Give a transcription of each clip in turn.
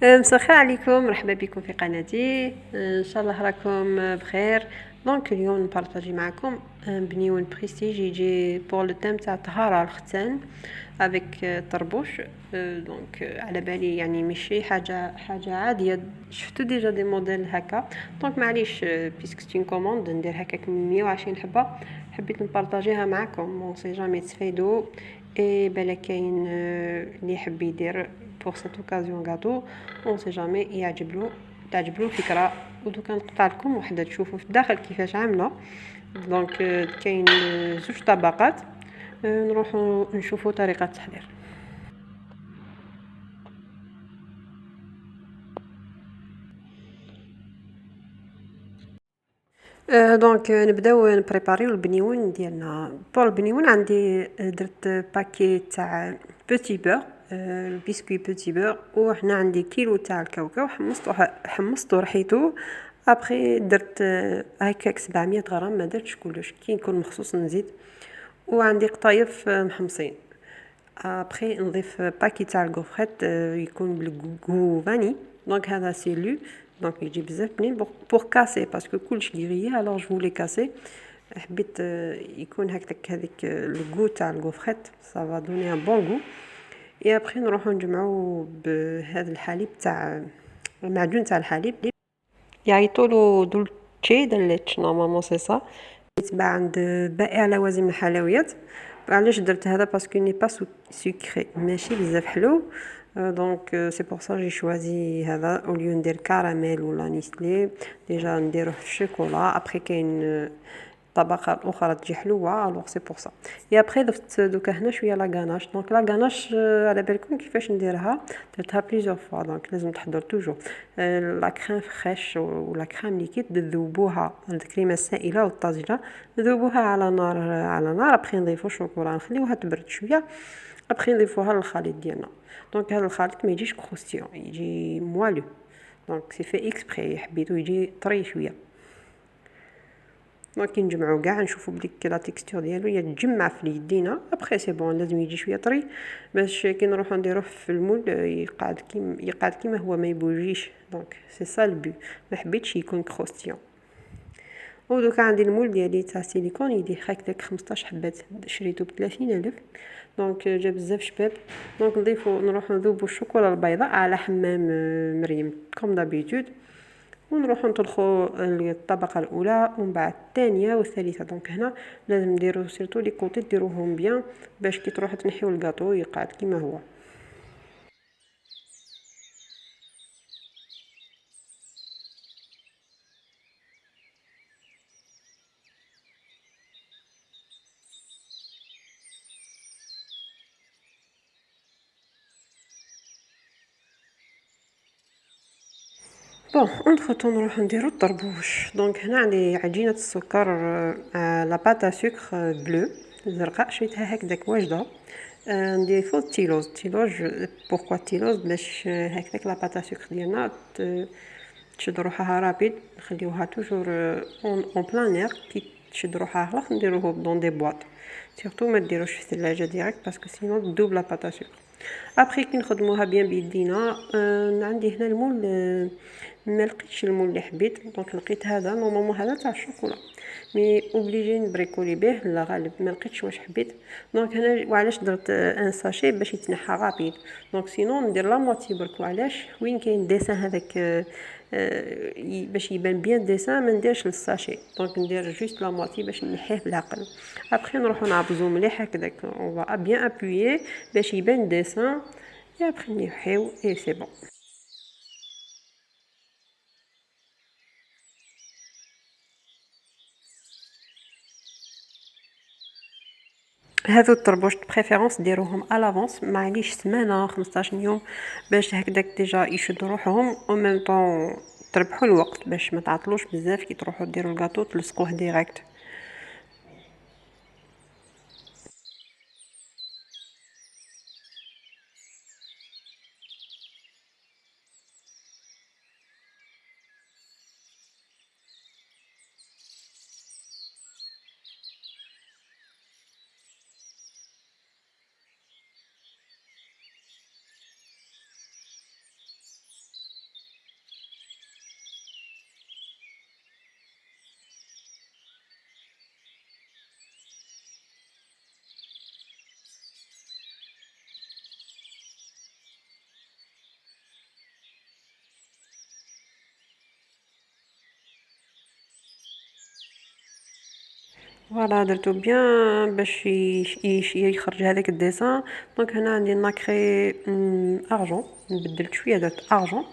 مساء الخير عليكم، مرحبا بكم في قناتي. ان شاء الله راكم بخير. دونك اليوم نبارطاجي معكم بنيون بريستيج يجي بور لو تيم تاع طهارة الختان افيك طربوش. دونك على بالي يعني ماشي حاجه عاديه، شفتو ديجا دي موديل هكا. دونك معليش بيسك سي كوموند ندير هكاك 120 حبه، حبيت نبارطاجيها معكم مون سي جامي تفيدو. اي بلا كاين اللي يحب يدير بور سيت اوكازيون غاتو، اون سي جامي تعجبلو الفكره. ودوكا نقطع لكم وحده تشوفوا في الداخل كيفاش عامله. دونك كاين زوج طبقات. نروحوا نشوفوا طريقه التحضير. دونك نبداو نبريباريو البنيون ديالنا. بور البنيون عندي درت باكي تاع بوتي بور، البسكوي بوتي بور، وهنا عندي كيلو تاع الكاوكاو حمصتو رحيتو. ابري درت هكاك 700 غرام، ما درتش كلش كي نكون مخصوص نزيد. وعندي قطايف محمصين. ابري نضيف باكي تاع الكوفريت يكون بالغو فاني. دونك هذا سي لو، دونك يجي بزاف بنين بور كاسي باسكو كلش غيريه، الوغ جو فولي كاسي. حبيت يكون هكاك هذيك الغو تاع الكوفريت، سا فا دوني ان بون غو. اي ابري نروحو نجمعو بهذا الحليب تاع المعجون تاع الحليب، يعيطولو دولتشي دليتش نورمالمون سي سا، يتباع عند بائع لوازم الحلويات. علاش درت هذا؟ باسكو ني با سكري، ماشي بزاف حلو. دونك سي بور سا جي شوازي هذا اوليو ندير كراميل ولا نيسلي. ديجا نديروه في الشوكولا، ابري كاين الطبقه الاخرى تجي حلوه، الوغ سي بور سا. اي ابري ضفت دوكا هنا شويه لا غاناش. دونك لا غاناش على بالكم كيفاش نديرها؟ درتها بليزيور فوا، دونك لازم تحضر توجور لا كريم فريش ولا كريم ليكيد، تذوبوها الكريمه السائله والطازجه، نذوبوها على نار ابري نضيفو الشوكولا نخليوها تبرد شويه، ابري نضيفوها للخليط ديالنا. دونك هذا الخليط ما يجيش كروستيون، يجي موالو. دونك سي في اكسبري، حبيتو يجي طري شويه. دونك نجمعو كاع نشوفو بلي لا تيكستور ديالو يتجمع في يدينا. ابري سي بون، لازم يجي شويه طري باش كي نروحو نديروه في المول يقعد كيما هو، ما يبوجيش. دونك سي سا البو، ما حبيتش يكون كروستيون. ودوكا عندي المول ديالي تاع سيليكون يديه هكداك 15 حبات، شريتو ب30,000. دونك جا بزاف شباب. دونك نروحو نذوبو الشوكولا البيضاء على حمام مريم كوم دابيتود، ونروحو نطلخو الطبقه الاولى ومن بعد الثانيه والثالثه. دونك هنا لازم نديرو سيرتو لي كوتي ديروهم بيان باش كي تروحو تنحيو الكاطو يقعد كيما هو. بون اونتخ طون نروحو نديرو الطربوش. دونك هنا عندي عجينه السكر، لا باتا سكر بلو زرقاء، شريتها هكداك واجده. نضيفو التيلوز. بوركوا التيلوز؟ باش هكداك لا باتا سكر ديالنا تشد روحها رابيد. نخليوها توجور اون بلان اير، كي تشد روحها خلاص نديروه دون دي بواط. سيرتو ما ديروش في الثلاجه ديريكت باسكو سينو تدوب لا باتا سكر. ابري كي نخدموها بيان بيدينا. عندي هنا المول، ما لقيتش المول اللي حبيت. دونك لقيت هذا، نورمالمون هذا تاع الشوكولا، مي اوبليجي نبريكولي به لا غالب، ما لقيتش واش حبيت. دونك هنا وعلاش درت ان ساشي باش يتنحى رابيد. دونك سينو ندير لا موتي برك. وعلاش؟ وين كاين ديسان هذاك باش يبان بيان ديسان ما نديرش للساشي. دونك ندير جوست لا موتي باش نحيه بالعقل. ابري نروحو نعبزو مليح هكداك، اون فا بيان ابويي باش يبان ديسان. اي ابري نحيو اي سي بون. هذو الطربوش بريفيرونس ديروهم الافونس، معليش سمانه 15 يوم باش هكداك ديجا يشدوا روحهم، او ميم طون تربحوا الوقت باش ما تعطلوش بزاف كي تروحوا ديروا الكاطو تلصقوه ديريكت. فوالا درتو بيان باش يخرج هذاك الديسان. دونك هنا عندي ناكري ارجون، نبدلت شويه درت ارجون.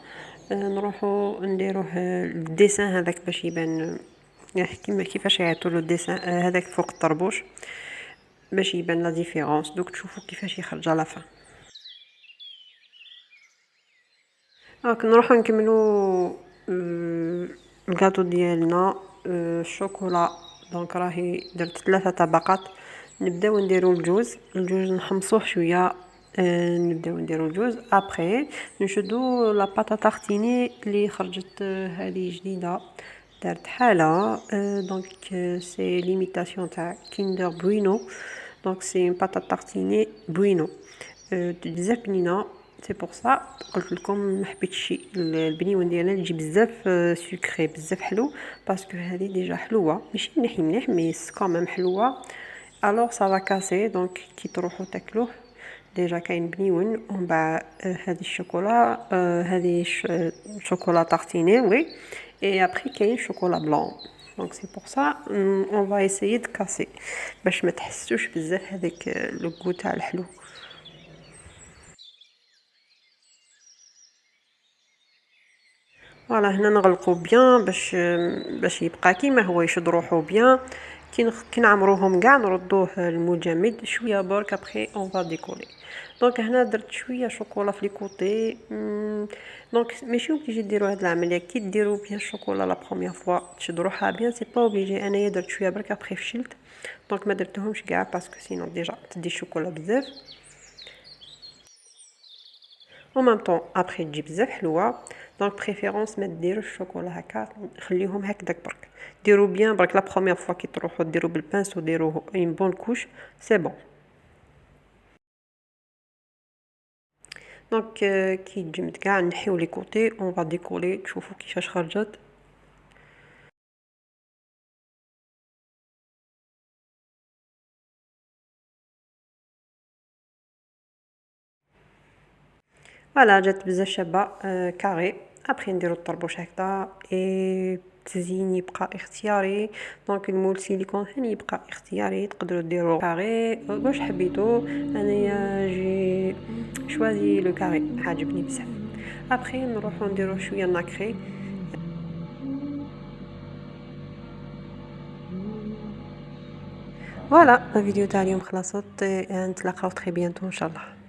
نروحو نديروه الديسان هذاك باش يبان كيما كيفاش يعيطوا له الديسان هذاك فوق الطربوش باش يبان لا ديفيرونس. دوك تشوفوا كيفاش يخرج على فان. دونك نروحو نكملو الكاطو ديالنا الشوكولا. دونك راهي درت 3 طبقات. نبداو نديرو الجوز نحمصوه شويه. نبداو نديرو الجوز ابري نشدو لا باطا تارتيني اللي خرجت هذه جديده دارت حاله. دونك سي ليميتاسيون تاع كيندر بوينو. دونك سي اون باطا تارتيني بوينو بزاف بنينه. سي بور سا قلت لكم ما حبيتش البنيون ديالنا تجي بزاف سكري بزاف حلو باسكو هذه ديجا حلوه ماشي مليح مي كومام حلوه. الوغ سا فا كاسي. دونك كي تروحوا تاكلوه ديجا كاين بنيون ومن بعد هذه الشوكولا هذه شوكولا تارتيني وي. اي ابري كاين شوكولا بلون. دونك سي بور سا اون فا ايسيي دو كاسي باش ما تحسوش بزاف هذاك لو غو تاع الحلو. فوالا هنا نغلقو بيان باش يبقى كيما هو يشد روحو بيان. كي نعمروهم كاع نردوه للمجمد شويه برك ابري اون فا ديكولي. دونك هنا درت شويه شوكولا في لي كوتي. دونك ماشي اوبليجي ديروا هاد العمليه كي ديروا بيان الشوكولا لا بروميير فوا تشد روحها بيان سي با اوبليجي. انايا درت شويه برك ابري فشلت دونك ما درتهمش كاع باسكو سينو ديجا تدي الشوكولا بزاف و ميم طون ابري تجي بزاف حلوه. دونك بريفيرونس ما ديروش الشوكولا هكا خليهم هكداك برك. ديروا بيان برك لا بروميير فوا كي تروحوا ديروا بالبانس وديروه اون بون كوش سي بون. دونك كي تجمد كاع نحيو لي كوتي اون فا ديكولي تشوفوا كيفاش خرجت. فوالا جات بزاف شابه كاري. ابري نديرو الطربوش هكذا اي التزيين يبقى اختياري. دونك المول سيليكون ثاني يبقى اختياري تقدروا ديروا كاري واش حبيتو. انايا جي شوازي لو كاري عجبني بزاف. ابري نروحو نديرو شويه ناكري. فوالا الفيديو تاع اليوم خلصت. نتلاقاو تري بيانتو ان شاء الله.